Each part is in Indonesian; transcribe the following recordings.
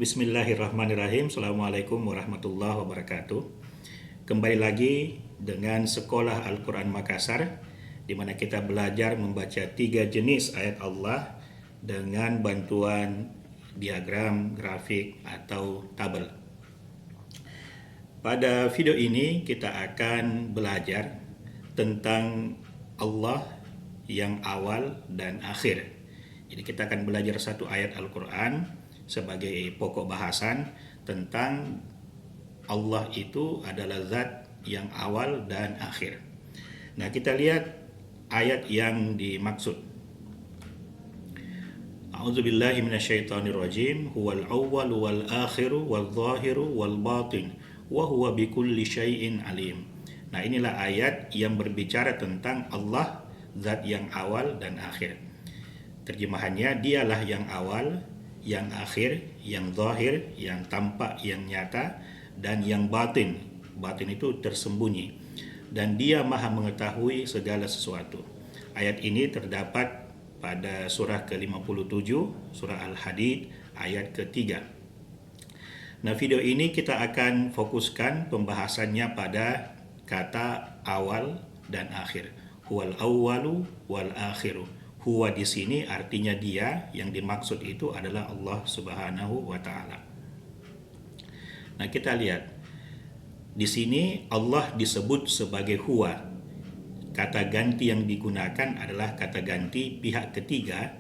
Bismillahirrahmanirrahim. Assalamualaikum warahmatullahi wabarakatuh. Kembali lagi dengan Sekolah Al-Quran Makassar, di mana kita belajar membaca 3 jenis ayat Allah dengan bantuan diagram, grafik, atau tabel. Pada video ini kita akan belajar tentang Allah yang awal dan akhir. Jadi kita akan belajar satu ayat Al-Quran sebagai pokok bahasan tentang Allah itu adalah zat yang awal dan akhir. Nah, kita lihat ayat yang dimaksud. A'udzubillahi minasyaitonirrajim. Huwal awwalu wal akhiru wal zahiru wal batin wa huwa bikulli syai'in alim. Nah, inilah ayat yang berbicara tentang Allah, zat yang awal dan akhir. Terjemahannya, dialah yang awal, yang akhir, yang zahir, yang tampak, yang nyata, dan yang batin. Batin itu tersembunyi. Dan dia maha mengetahui segala sesuatu. Ayat ini terdapat pada surah ke-57, surah Al-Hadid, ayat ke-3. Nah, video ini kita akan fokuskan pembahasannya pada kata awal dan akhir. Huwal awwalu wal akhiru. Huwa di sini artinya dia, yang dimaksud itu adalah Allah Subhanahu wa taala. Nah, kita lihat di sini Allah disebut sebagai huwa. Kata ganti yang digunakan adalah kata ganti pihak ketiga,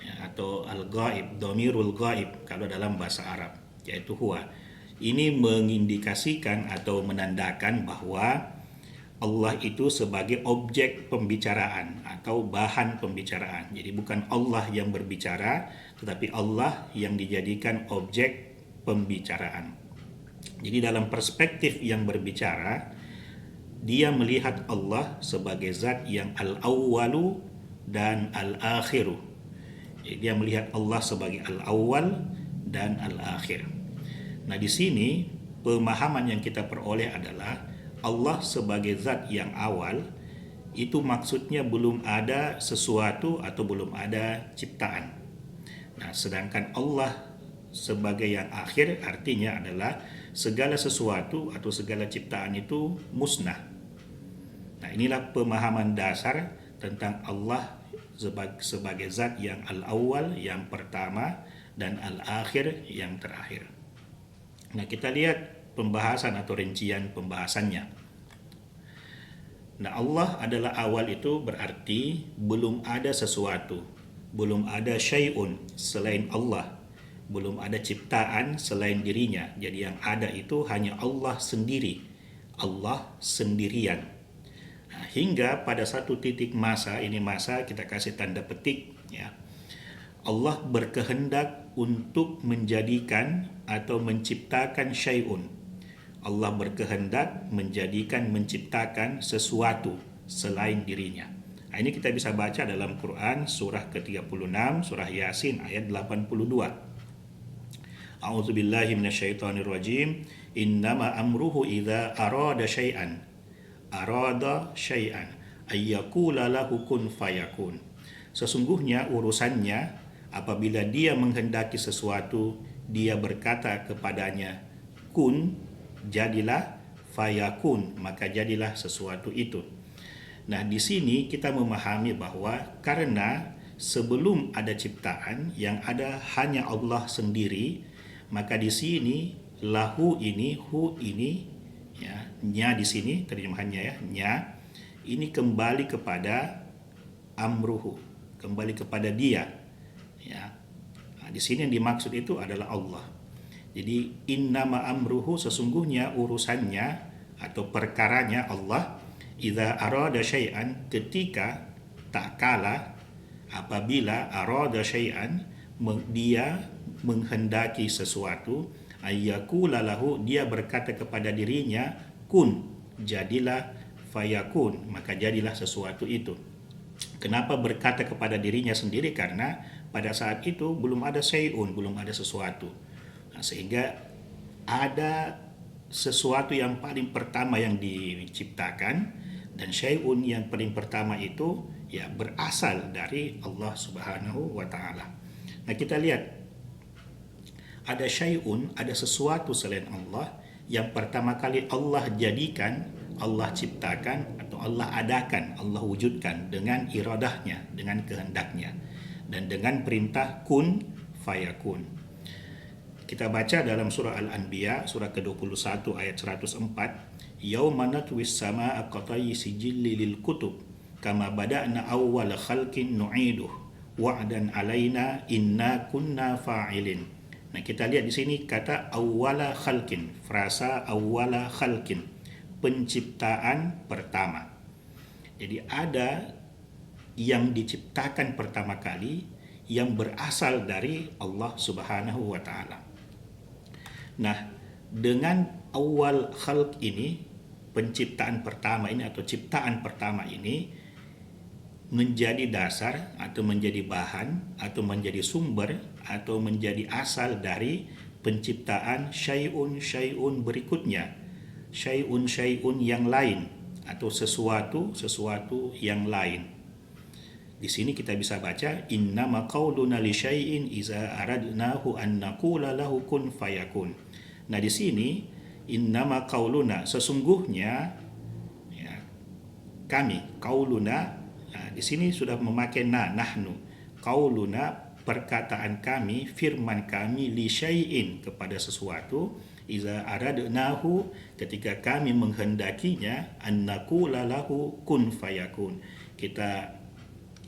ya, atau al-ghaib, dhamirul ghaib kalau dalam bahasa Arab, yaitu huwa. Ini mengindikasikan atau menandakan bahwa Allah itu sebagai objek pembicaraan atau bahan pembicaraan. Jadi bukan Allah yang berbicara, tetapi Allah yang dijadikan objek pembicaraan. Jadi dalam perspektif yang berbicara, dia melihat Allah sebagai zat yang al-awwalu dan al-akhiru. Jadi dia melihat Allah sebagai al-awwal dan al-akhir. Nah, di sini pemahaman yang kita peroleh adalah Allah sebagai zat yang awal, itu maksudnya belum ada sesuatu atau belum ada ciptaan. Nah, sedangkan Allah sebagai yang akhir artinya adalah segala sesuatu atau segala ciptaan itu musnah. Nah, inilah pemahaman dasar tentang Allah sebagai zat yang al-awwal, yang pertama, dan al-akhir, yang terakhir. Nah, kita lihat pembahasan atau rincian pembahasannya. Nah, Allah adalah awal itu berarti belum ada sesuatu, belum ada syai'un selain Allah, belum ada ciptaan selain dirinya. Jadi yang ada itu hanya Allah sendiri, Allah sendirian. Nah, hingga pada satu titik masa, ini masa kita kasih tanda petik, ya. Allah berkehendak untuk menjadikan atau menciptakan syai'un. Allah berkehendak menciptakan sesuatu selain dirinya. Nah, ini kita bisa baca dalam Quran surah ke-36, surah Yasin ayat 82. A'udzubillahi minasyaitonirrajim. Innama amruhu idza arada syai'an ayyaqula lahu kun fayakun. Sesungguhnya urusannya apabila dia menghendaki sesuatu, dia berkata kepadanya, kun, jadilah, fayakun, maka jadilah sesuatu itu. Nah, di sini kita memahami bahwa karena sebelum ada ciptaan, yang ada hanya Allah sendiri, maka di sini lahu ini, hu ini, ya, nya di sini terjemahannya, ya, nya ini kembali kepada amruhu, kembali kepada dia, ya. Nah, di sini yang dimaksud itu adalah Allah. Jadi innama amruhu, sesungguhnya urusannya atau perkaranya Allah, idza arada syai'an, ketika tak kala apabila arada syai'an, dia menghendaki sesuatu, ayyakula lahu, dia berkata kepada dirinya, kun, jadilah, fayakun, maka jadilah sesuatu itu. Kenapa berkata kepada dirinya sendiri? Karena pada saat itu belum ada syai'un, belum ada sesuatu. Nah, sehingga ada sesuatu yang paling pertama yang diciptakan, dan syai'un yang paling pertama itu ya berasal dari Allah Subhanahu wa taala. Nah, kita lihat ada syai'un, ada sesuatu selain Allah yang pertama kali Allah jadikan, Allah ciptakan atau Allah adakan, Allah wujudkan dengan iradahnya, dengan kehendaknya dan dengan perintah kun fayakun. Kita baca dalam surah Al-Anbiya surah ke-21 ayat 104, yauma natwis samaa'a qatayyi sijilli lil kutub kama bada'na awwala khalqin nu'iduh wa'dan alaina inna kunna fa'ilin. Nah, kita lihat di sini kata awwala khalqin, frasa awwala khalqin, penciptaan pertama. Jadi ada yang diciptakan pertama kali yang berasal dari Allah Subhanahu wa taala. Nah, dengan awal khalq ini, penciptaan pertama ini atau ciptaan pertama ini menjadi dasar atau menjadi bahan atau menjadi sumber atau menjadi asal dari penciptaan syai'un berikutnya, syai'un yang lain atau sesuatu yang lain. Di sini kita bisa baca innama qauluna li syai'in iza aradnahu an naqula lahu kun fayakun. Nah, di sini innama qauluna, sesungguhnya ya, kami, qauluna, di sini sudah memakai nahnu. Qauluna, perkataan kami, firman kami, li syai'in, kepada sesuatu, iza aradnahu, ketika kami menghendakinya, an naqula lahu kun fayakun.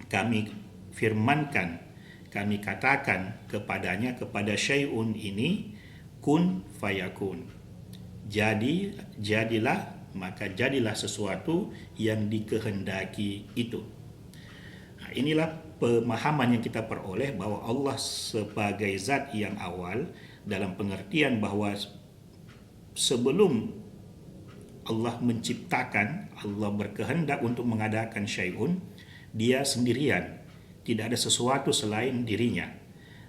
Kami firmankan, kami katakan kepadanya, kepada syai'un ini, kun fayakun. Jadilah, maka jadilah sesuatu yang dikehendaki itu. Nah, inilah pemahaman yang kita peroleh bahwa Allah sebagai zat yang awal, dalam pengertian bahwa sebelum Allah menciptakan, Allah berkehendak untuk mengadakan syai'un, dia sendirian, tidak ada sesuatu selain dirinya.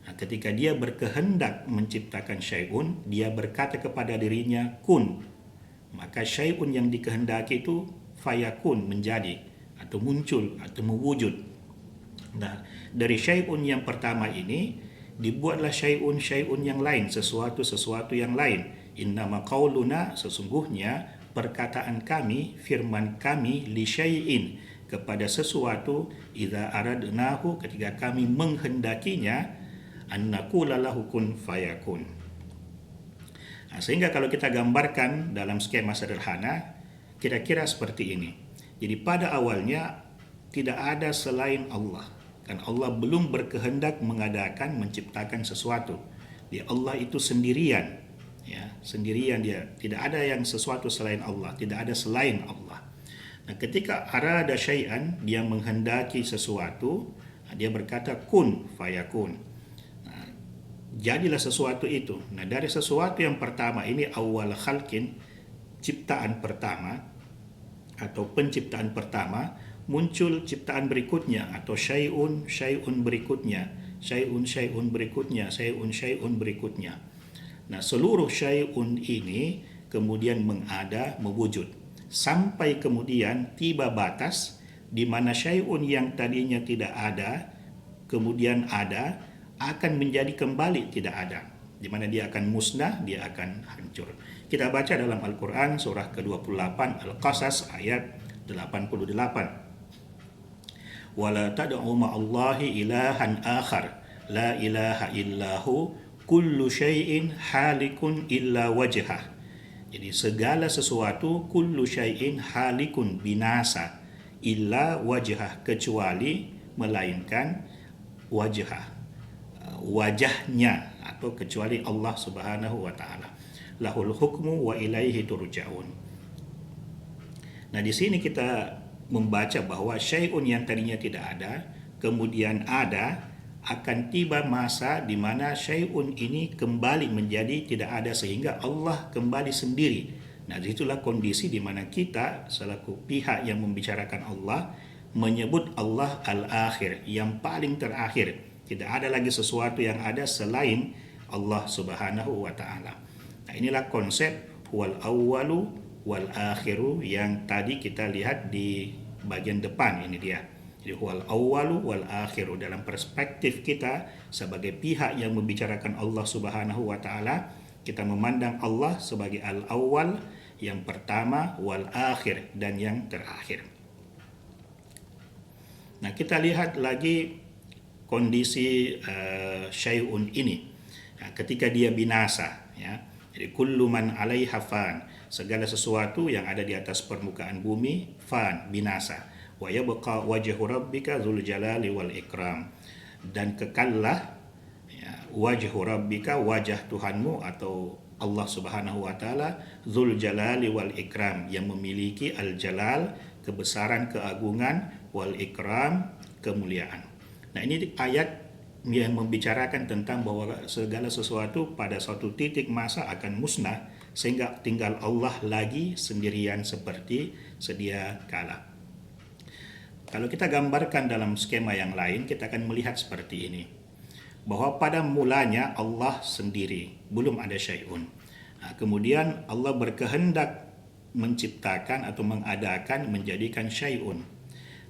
Nah, ketika dia berkehendak menciptakan syai'un, dia berkata kepada dirinya kun, maka syai'un yang dikehendaki itu fayakun, menjadi atau muncul atau mewujud. Nah, dari syai'un yang pertama ini dibuatlah syai'un yang lain, sesuatu yang lain. Innama qauluna, sesungguhnya perkataan kami, firman kami, li syai'in, kepada sesuatu, idza aradnahu, ketika kami menghendakinya, an naqula lahu kun fayakun. Nah, sehingga kalau kita gambarkan dalam skema sederhana, kira-kira seperti ini. Jadi pada awalnya tidak ada selain Allah, kan Allah belum berkehendak mengadakan, menciptakan sesuatu. Dia Allah itu sendirian, ya, sendirian dia, tidak ada yang sesuatu selain Allah, tidak ada selain Allah. Nah, ketika arada syai'an, dia menghendaki sesuatu, dia berkata kun fayakun. Nah, jadilah sesuatu itu. Nah, dari sesuatu yang pertama ini, awal khalqin, ciptaan pertama atau penciptaan pertama, muncul ciptaan berikutnya atau syai'un berikutnya, syai'un berikutnya. Nah, seluruh syai'un ini kemudian mengada, mewujud, sampai kemudian tiba batas di mana syai'un yang tadinya tidak ada kemudian ada, akan menjadi kembali tidak ada, di mana dia akan musnah, dia akan hancur. Kita baca dalam Al-Quran surah ke-28 Al-Qasas ayat 88. Wala tad'u ma'allahi ilahan akhar la ilaha illahu kullu syai'in halikun illa wajhah. Jadi segala sesuatu, kullu syai'in halikun, binasa, illa wajhah, kecuali melainkan wajhah, wajahnya, atau kecuali Allah Subhanahu wa taala. Lahul hukmu wa ilaihi turja'un. Nah, di sini kita membaca bahwa syai'un yang tadinya tidak ada kemudian ada, akan tiba masa di mana syai'un ini kembali menjadi tidak ada sehingga Allah kembali sendiri. Nah, itulah kondisi di mana kita selaku pihak yang membicarakan Allah menyebut Allah al-akhir, yang paling terakhir. Tidak ada lagi sesuatu yang ada selain Allah Subhanahu wa taala. Nah, inilah konsep wal awwalu wal akhiru yang tadi kita lihat di bagian depan ini dia. Jadi huwal awwalu wal akhiru, dalam perspektif kita sebagai pihak yang membicarakan Allah Subhanahu wa taala, kita memandang Allah sebagai al-awwal, yang pertama, wal akhir, dan yang terakhir. Nah, kita lihat lagi kondisi syai'un ini. Nah, ketika dia binasa, ya. Jadi kullu man 'alaiha fan, segala sesuatu yang ada di atas permukaan bumi fan, binasa. Wa yabqa wajhu rabbika dzul jalali wal ikram, dan kekallah, ya, wajhu rabbika, wajah Tuhanmu atau Allah Subhanahu wa taala, dzul jalali wal ikram, yang memiliki al jalal, kebesaran, keagungan, wal ikram, kemuliaan. Nah, ini ayat yang membicarakan tentang bahwa segala sesuatu pada suatu titik masa akan musnah, sehingga tinggal Allah lagi sendirian seperti sedia kala. Kalau kita gambarkan dalam skema yang lain, kita akan melihat seperti ini, bahwa pada mulanya Allah sendiri, belum ada syai'un. Nah, kemudian Allah berkehendak menciptakan atau mengadakan, menjadikan syai'un.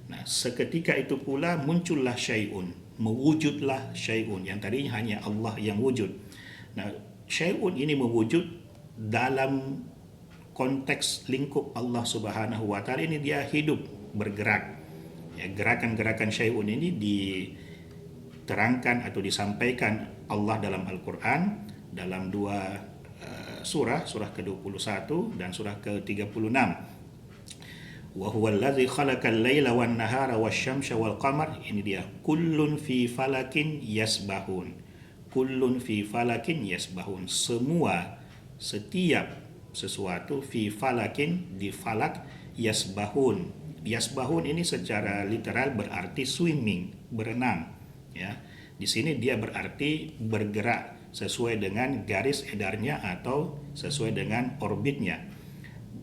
Nah, seketika itu pula muncullah syai'un, mewujudlah syai'un, yang tadinya hanya Allah yang wujud. Nah, syai'un ini mewujud dalam konteks lingkup Allah Subhanahu wa taala, ini dia hidup, bergerak. Ya, gerakan-gerakan syai'un ini diterangkan atau disampaikan Allah dalam Al-Qur'an dalam dua surah ke-21 dan surah ke-36. Wa huwal ladzi khalaqal laila wan nahara wasyamsa wal qamar, ini dia, kullun fi falakin yasbahun. Kullun fi falakin yasbahun, semua, setiap sesuatu, fi falakin, di falak, yasbahun. Yasbahun ini secara literal berarti swimming, berenang, ya. Di sini dia berarti bergerak sesuai dengan garis edarnya atau sesuai dengan orbitnya.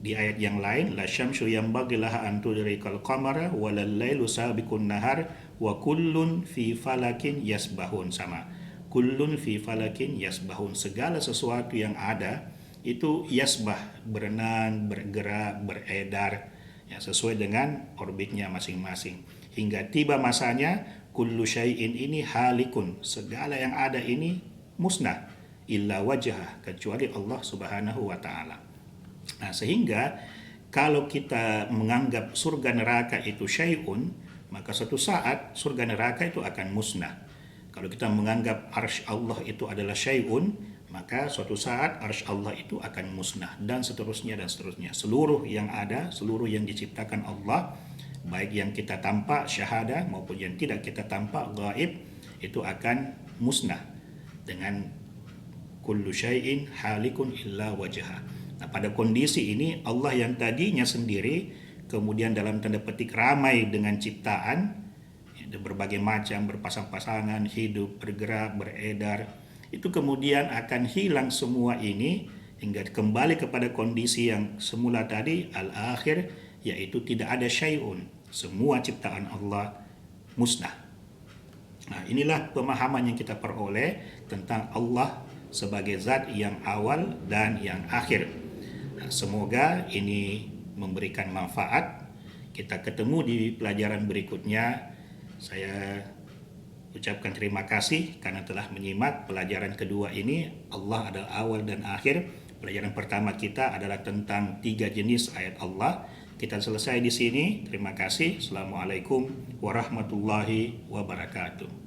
Di ayat yang lain, la syamsu yanbaghi laha an tudrikal qamara walal lailu sabiqun nahar wa kullun fi falakin yasbahun, sama. Kullun fi falakin yasbahun, segala sesuatu yang ada itu yasbah, berenang, bergerak, beredar, ya, sesuai dengan orbitnya masing-masing. Hingga tiba masanya, kullu syai'in ini halikun, segala yang ada ini musnah, illa wajah, kecuali Allah Subhanahu wa taala. Nah, sehingga kalau kita menganggap surga neraka itu syai'un, maka suatu saat surga neraka itu akan musnah. Kalau kita menganggap arsy Allah itu adalah syai'un, maka suatu saat arsy Allah itu akan musnah, dan seterusnya dan seterusnya. Seluruh yang ada, seluruh yang diciptakan Allah, baik yang kita tampak syahadah maupun yang tidak kita tampak gaib, itu akan musnah dengan kullu syai'in halikun illa wajha. Nah, pada kondisi ini Allah yang tadinya sendiri, kemudian dalam tanda petik ramai dengan ciptaan, berbagai macam, berpasang-pasangan, hidup, bergerak, beredar, itu kemudian akan hilang semua ini hingga kembali kepada kondisi yang semula tadi, al-akhir, yaitu tidak ada syai'un, semua ciptaan Allah musnah. Nah, inilah pemahaman yang kita peroleh tentang Allah sebagai zat yang awal dan yang akhir. Nah, semoga ini memberikan manfaat. Kita ketemu di pelajaran berikutnya. Saya ucapkan terima kasih karena telah menyimak pelajaran kedua ini. Allah adalah awal dan akhir. Pelajaran pertama kita adalah tentang 3 jenis ayat Allah. Kita selesai di sini. Terima kasih. Assalamualaikum warahmatullahi wabarakatuh.